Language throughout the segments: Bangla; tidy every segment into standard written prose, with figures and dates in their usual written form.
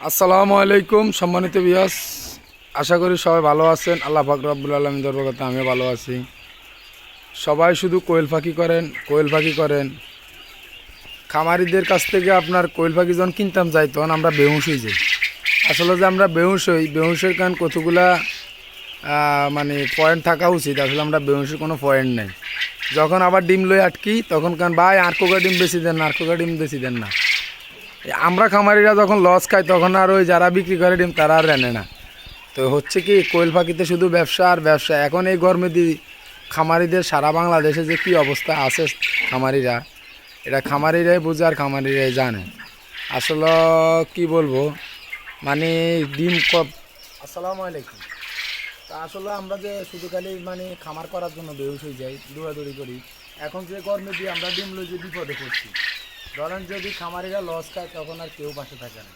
আসসালামু আলাইকুম সম্মানিত ভিউয়ার্স, আশা করি সবাই ভালো আছেন। আল্লাহ পাক রব্বুল আলামিন দরবারে আমিও ভালো আছি। সবাই শুধু কোয়েল পাখি করেন। খামারিদের কাছ থেকে আপনার কোয়েল পাখি যখন কিনতাম যাই তখন আমরা বেহুশ হয়ে যাই। আসলে যে আমরা বেহুশের কারণ কতগুলা মানে পয়েন্ট থাকা উচিত, আসলে আমরা বেহুশের কোনো পয়েন্ট নেই। যখন আবার ডিম লই আটকি তখন কারণ ভাই আর কোকা ডিম বেশি দেন না, আর কোকা ডিম বেশি দেন না। আমরা খামারিরা যখন লস খাই তখন আর ওই যারা বিক্রি করে ডিম তারা আর জানে না। তো হচ্ছে কি, কোয়েল পাখিতে শুধু ব্যবসা আর ব্যবসা। এখন এই গরমে খামারিদের সারা বাংলাদেশে যে কী অবস্থা আছে খামারিরা, এটা খামারিরাই বোঝে আর খামারিরাই জানে। আসলে কি বলবো, মানে ডিম আসসালামু আলাইকুম। তা আসলে আমরা যে শুধু খালি মানে খামার করার জন্য বেহুশ হয়ে যাই, দৌড়াদৌড়ি করি। এখন যে গরমে দিয়ে আমরা ডিম লই যে বিপদে পড়ছি। ধরেন যদি খামারিরা লস খায় তখন আর কেউ পাশে থাকে না।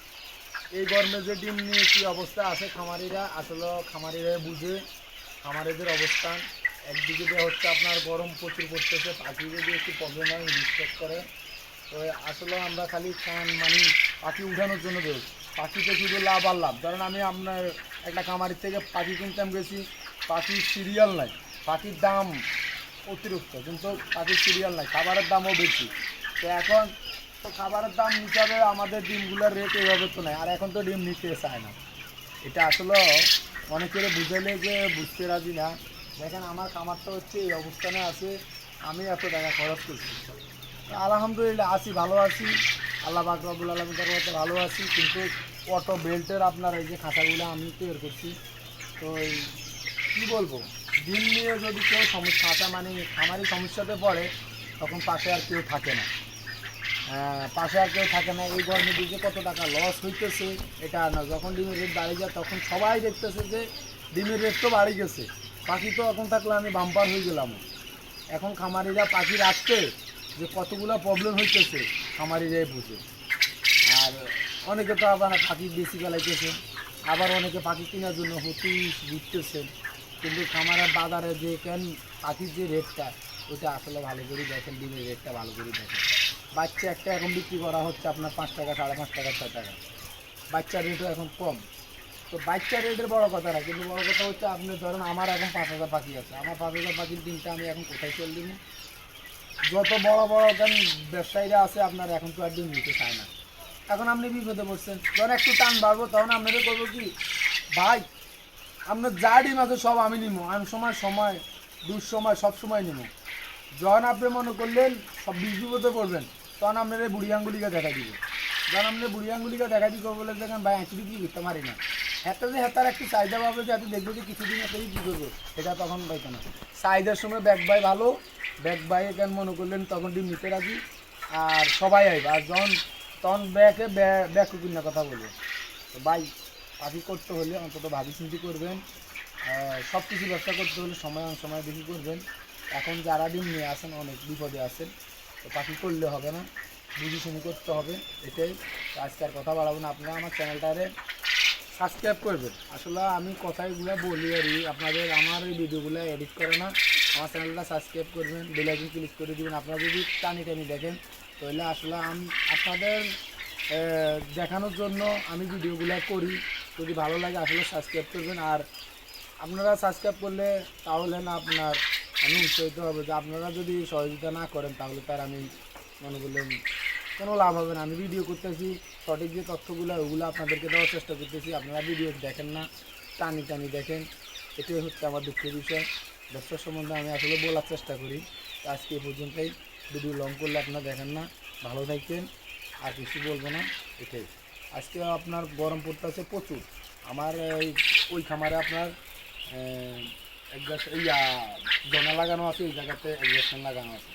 এই গরমে যে ডিম নিয়ে কী অবস্থা আছে খামারিরা, আসলে খামারিরা বুঝে খামারিদের অবস্থান। একদিকে যে হচ্ছে আপনার গরম প্রচুর পড়তেছে, পাখি যদি একটু প্রবলেম হয় রিস্পেক্ট করে। তো আসলে আমরা খালি মানে পাখি উঠানোর জন্য বেশ, পাখিতে শুধু লাভ আর লাভ। ধরেন আমি আপনার একটা খামারির থেকে পাখি কিনতাম গেছি, পাখির সিরিয়াল নাই, পাখির দাম অতিরিক্ত, কিন্তু পাখির সিরিয়াল নাই, খাবারের দামও বেশি। তো এখন তো খাবারের দাম হিসাবে আমাদের ডিমগুলোর রেট এইভাবে তো নেই, আর এখন তো ডিম নিতে চায় না। এটা আসলে অনেকের বুঝাইলে যে বুঝতে রাজি না। দেখেন আমার খামারটা হচ্ছে এই অবস্থানে আছে, আমি এত টাকা খরচ করছি। আলহামদুলিল্লাহ আছি, ভালো আছি, আল্লাহ পাক রব্বুল আলামিন দরবারে ভালো আছি। কিন্তু অটো বেল্টের আপনার এই যে খাঁচাগুলো আমি তৈরি করছি। তো কী বলবো, ডিম নিয়ে যদি কেউ খাঁচা মানে খামারি সমস্যাতে পড়ে তখন পাশে আর কেউ থাকে না। পাশে আর কেউ থাকে না। এই গরমে দিকে কত টাকা লস হইতেছে এটা আর না। যখন ডিমের রেট বাড়ি যায় তখন সবাই দেখতেছে যে ডিমের রেট তো বাড়ি গেছে, পাখি তো এখন থাকলে আমি বাম্পার হয়ে গেলাম। এখন খামারিরা পাখি রাখতে যে কতগুলো প্রবলেম হইতেছে খামারিরাই বুঝে। আর অনেকে তো আবার পাখি বেশি ফেলাইতেছে, আবার অনেকে পাখি কেনার জন্য হতিস ঘুরতেছেন। কিন্তু খামারের বাজারে যে কেন পাখির যে রেটটা, ওইটা আসলে ভালো করে দেখেন, ডিমের রেটটা ভালো করে দেখেন। বাচ্চা একটা এখন বিক্রি করা হচ্ছে আপনার 5 টাকা, 5.5 টাকা, 6 টাকা। বাচ্চার রেটও এখন কম। তো বাচ্চার রেটের বড় কথা না, কিন্তু বড় কথা হচ্ছে আপনি ধরেন আমার এখন 5,000 পাখি আছে, আমার 5,000 পাখির ডিমটা আমি এখন কোথায় চল দিব? যত বড় বড় কেন ব্যবসায়ীরা আছে আপনার এখন তো আর ডিম নিতে চায় না। এখন আপনি বিপদে পড়ছেন, যখন একটু টান বাড়বো তখন আপনাদের করবো কি, ভাই আপনার যা ডিম আছে সব আমি নিবো, আমি সময় দুঃসময় সব সময় নিবো। যখন আপনি মনে করলেন সব বিপদে পড়বেন তখন আপনার এই বুড়ি আঙ্গুলিকে দেখা দিব। যখন আপনি বুড়ি আঙ্গুলিকে দেখা দিব বলে দেখেন ভাই একটু বিক্রি করতে পারি না, একটা যে হেতার একটু চাহিদা পাবে যে এত দেখবো যে কিছুদিন একটা বিক্রি করবো, এটা তখন পাইতো না। চাহিদার সময় ব্যাগ বাই ভালো, ব্যাগ বাই কেন মনে করলেন তখন ডিম নিতে রাজি, আর সবাই আইবে। আর যখন তখন ব্যাগে ব্যাগ কিনা কথা বলবে। তো ভাই পাখি করতে হলে অন্তত ভাবি চিন্তি করবেন। সব কিছু ব্যবসা করতে হলে সময় বেশি করবেন। এখন যারা ডিম নিয়ে আসেন অনেক বিপদে আছেন, তো পাখি করলে হবে না, বুঝি শুনি করতে হবে, এটাই। আজকে আর কথা বাড়াবো না, আপনারা আমার চ্যানেলটারে সাবস্ক্রাইব করবেন। আসলে আমি কথাগুলো বলি আর আপনাদের আমার এই ভিডিওগুলো এডিট করে না। আমার চ্যানেলটা সাবস্ক্রাইব করবেন, বেল আইকন ক্লিক করে দেবেন। আপনারা যদি টানি দেখেন তাহলে আসলে আমি আপনাদের দেখানোর জন্য আমি ভিডিওগুলো করি। যদি ভালো লাগে আসলে সাবস্ক্রাইব করবেন। আর আপনারা সাবস্ক্রাইব করলে তাহলে না আপনার আমি উৎসাহিত হবে, যে আপনারা যদি সহযোগিতা না করেন তাহলে তার আমি মনে করলেন কোনো লাভ হবে না। আমি ভিডিও করতেছি, সঠিক যে তথ্যগুলো ওগুলো আপনাদেরকে দেওয়ার চেষ্টা করতেছি, আপনারা ভিডিও দেখেন না, টানি দেখেন। এটাই হচ্ছে আমার দুঃখের বিষয়। ব্যবসার সম্বন্ধে আমি আসলে বলার চেষ্টা করি। আজকে এই পর্যন্তই, ভিডিও লং করলে আপনারা দেখেন না। ভালো থাকবেন, আর কিছু বলবো না, এটাই। আজকে আপনার গরম পড়তেছে প্রচুর। আমার ওই খামারে আপনার জনা লাগানো আছে, এই জায়গাতে এক্সাস্টন লাগানো আছে।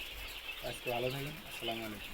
আজকে ভালো থাকেন, আসসালামু আলাইকুম।